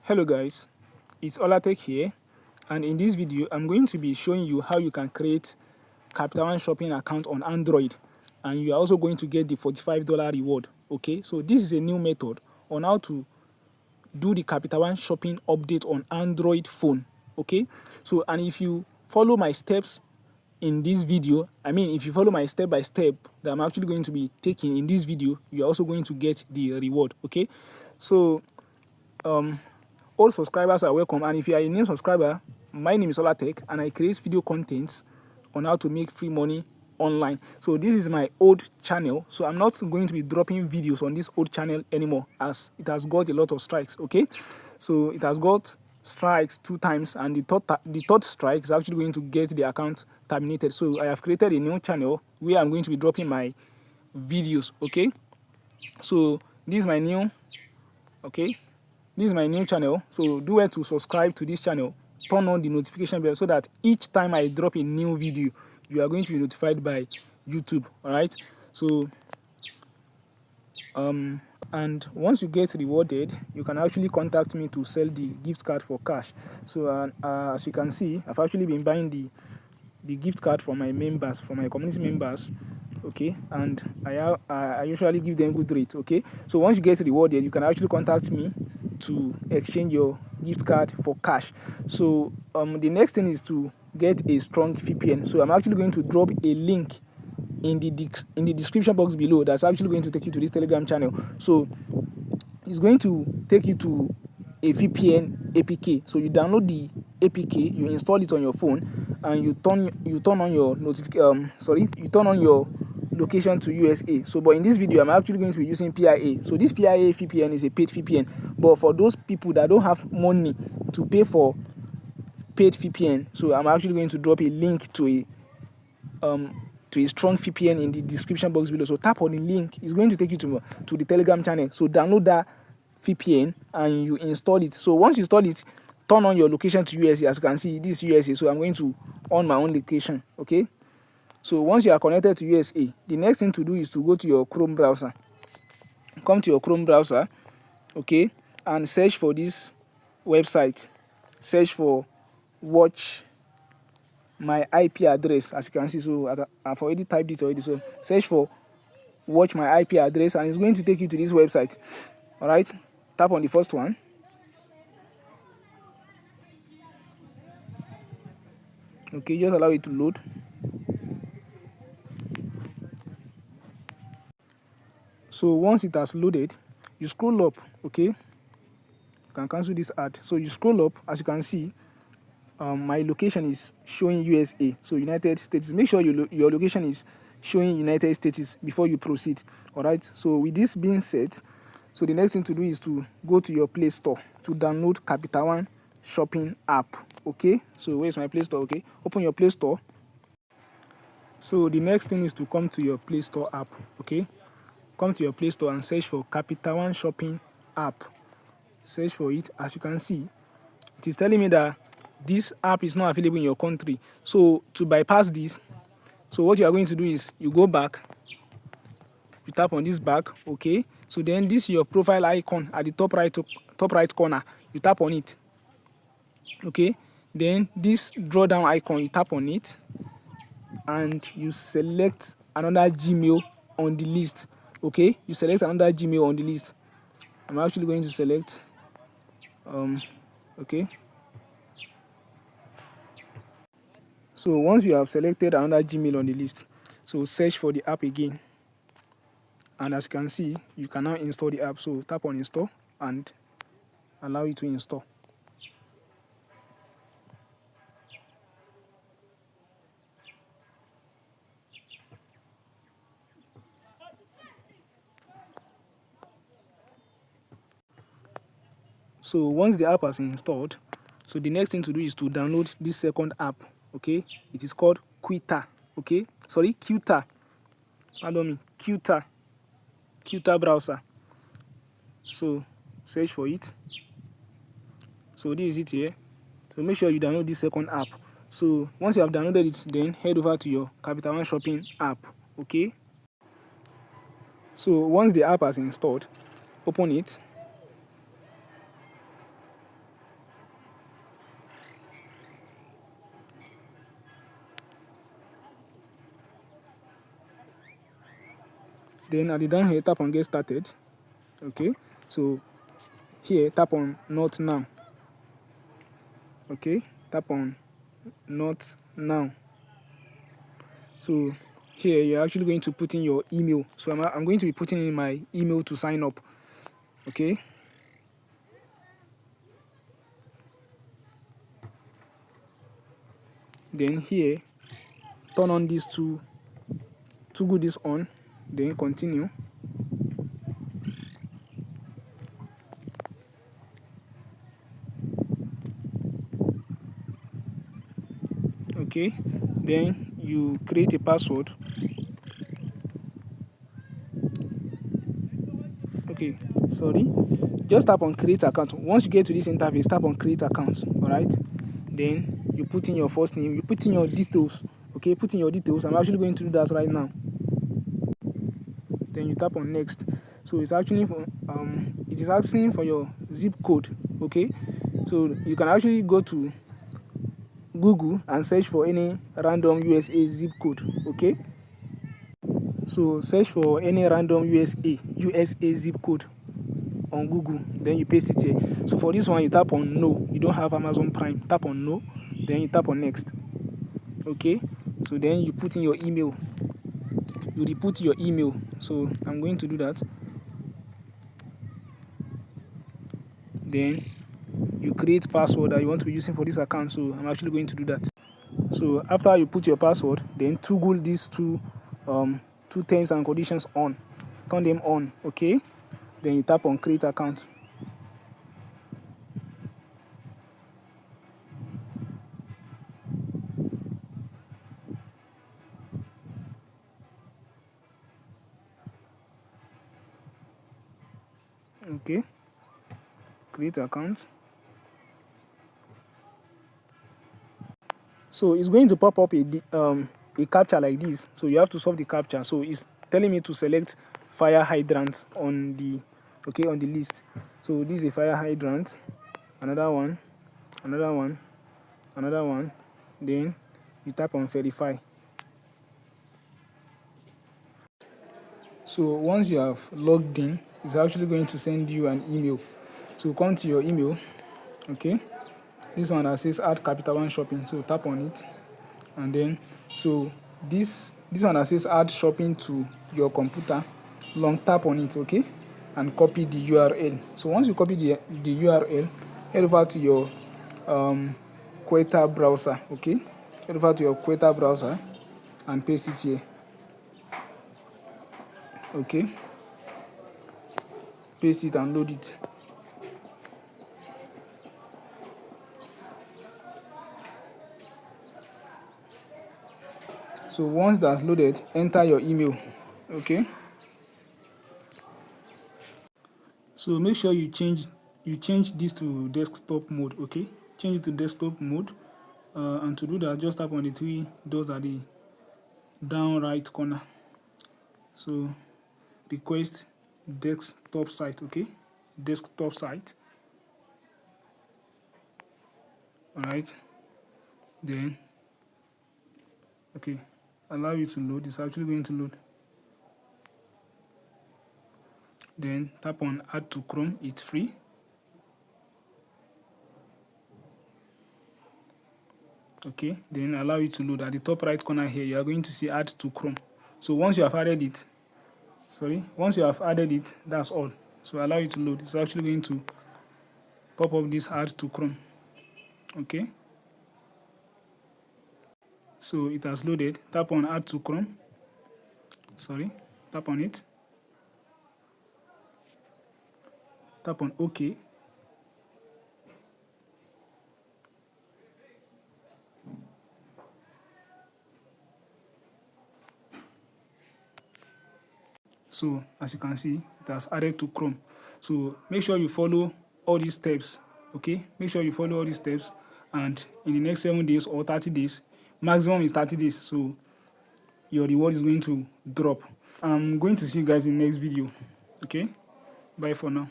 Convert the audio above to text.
Hello guys, it's Olatech here, and in this video I'm going to be showing you how you can create Capital One shopping account on Android, and you are also going to get the $45 reward. Okay, so this is a new method on how to do the Capital One shopping update on Android phone. Okay, so and if you follow my steps in this video, if you follow my step by step that I'm actually going to be taking in this video, you're also going to get the reward. Okay, so all subscribers are welcome, and if you are a new subscriber, my name is Olatech and I create video contents on how to make free money online. So this is my old channel, so I'm not going to be dropping videos on this old channel anymore as it has got a lot of strikes. Okay, so it has got strikes 2 times, and the third strike is actually going to get the account terminated. So I have created a new channel where I'm going to be dropping my videos. Okay, so this is my new channel, so do well to subscribe to this channel, turn on the notification bell so that each time I drop a new video you are going to be notified by YouTube. All right, so and once you get rewarded, you can actually contact me to sell the gift card for cash. So as you can see, I've actually been buying the gift card for my members, for my community members. Okay, and I usually give them good rate. Okay, so once you get rewarded, you can actually contact me to exchange your gift card for cash. So the next thing is to get a strong VPN. So I'm actually going to drop a link in the description box below that's actually going to take you to this Telegram channel. So it's going to take you to a VPN APK. So you download the APK, you install it on your phone, and you turn on your location to USA. So but in this video I'm actually going to be using PIA. So this PIA VPN is a paid VPN, but for those people that don't have money to pay for paid VPN, so I'm actually going to drop a link to a strong VPN in the description box below. So tap on the link, it's going to take you to the Telegram channel. So download that VPN and you install it. So once you install it, turn on your location to USA. As you can see, this is USA, so I'm going to on my own location. Okay, so once you are connected to USA, the next thing to do is to go to your Chrome browser. Come to your Chrome browser, okay, and search for this website. Search for watch my IP address. As you can see, so I've already typed it already. So search for watch my IP address, and it's going to take you to this website. All right, tap on the first one. Okay, just allow it to load. So once it has loaded, you scroll up. Okay, you can cancel this ad. So you scroll up. As you can see, my location is showing USA, so United States. Make sure your location is showing United States before you proceed. All right, so with this being said, so the next thing to do is to go to your Play Store to download Capital One shopping app. Okay, so where's my Play Store? Okay, open your Play Store. So the next thing is to come to your Play Store app. Okay, come to your Play Store and search for Capital One shopping app. Search for it. As you can see, it is telling me that this app is not available in your country. So to bypass this, so what you are going to do is you go back, you tap on this back. Okay, so then this is your profile icon at the top right corner. You tap on it. Okay, then this draw down icon, you tap on it and you select another Gmail on the list. Okay, you select another Gmail on the list. I'm actually going to select okay. So once you have selected another Gmail on the list, so search for the app again, and as you can see, you can now install the app. So tap on install and allow it to install. So once the app has installed, so the next thing to do is to download this second app. Okay, it is called Quitter. Okay, sorry, Qta. Pardon me, Qta browser. So search for it. So this is it here. So make sure you download this second app. So once you have downloaded it, then head over to your Capital One shopping app. Okay, so once the app has installed, open it. Then at the down here, tap on get started. Okay, so here tap on not now. Okay, tap on not now. So here you're actually going to put in your email. So I'm going to be putting in my email to sign up. Okay, then here turn on these two, toggle this on, then continue. Okay, then you create a password. Okay, sorry, just tap on create account. Once you get to this interface, tap on create account. All right, then you put in your first name, you put in your details. Okay, put in your details. I'm actually going to do that right now. Then you tap on next. So it's actually for it is asking for your zip code. Okay, so you can actually go to Google and search for any random USA zip code. Okay, so search for any random USA zip code on Google, then you paste it here. So for this one, you tap on no. You don't have Amazon Prime, tap on no, then you tap on next. Okay, so then you put in your email, you input your email. So I'm going to do that. Then you create password that you want to be using for this account. So I'm actually going to do that. So after you put your password, then toggle these two terms and conditions on, turn them on. Okay, then you tap on create account. Okay, create account. So it's going to pop up a captcha like this. So you have to solve the captcha. So it's telling me to select fire hydrant on the on the list. So this is a fire hydrant, another one, another one, another one. Then you tap on verify. So once you have logged in, it's actually going to send you an email. So come to your email. Okay, this one that says add Capital One shopping. So tap on it, and then so this one that says add shopping to your computer, long tap on it. Okay, and copy the URL. So once you copy the URL, head over to your Queta browser. Okay, head over to your Queta browser and paste it here. Okay, paste it and load it. So once that's loaded, enter your email. Okay, so make sure you change this to desktop mode. Okay, change it to desktop mode, and to do that, just tap on the three dots at the down right corner. So request desktop site. Okay, desktop site. All right, then okay, allow you to load. It's actually going to load. Then tap on add to Chrome. It's free. Okay, then allow it to load. At the top right corner here, you are going to see add to Chrome. So once you have added it, that's all. So allow it to load. It's actually going to pop up this add to Chrome. Okay, so it has loaded. Tap on add to Chrome. Tap on it. Tap on OK. So as you can see, it has added to Chrome. So make sure you follow all these steps. Okay, make sure you follow all these steps, and in the next 7 days or 30 days, maximum is 30 days, so your reward is going to drop. I'm going to see you guys in the next video. Okay, bye for now.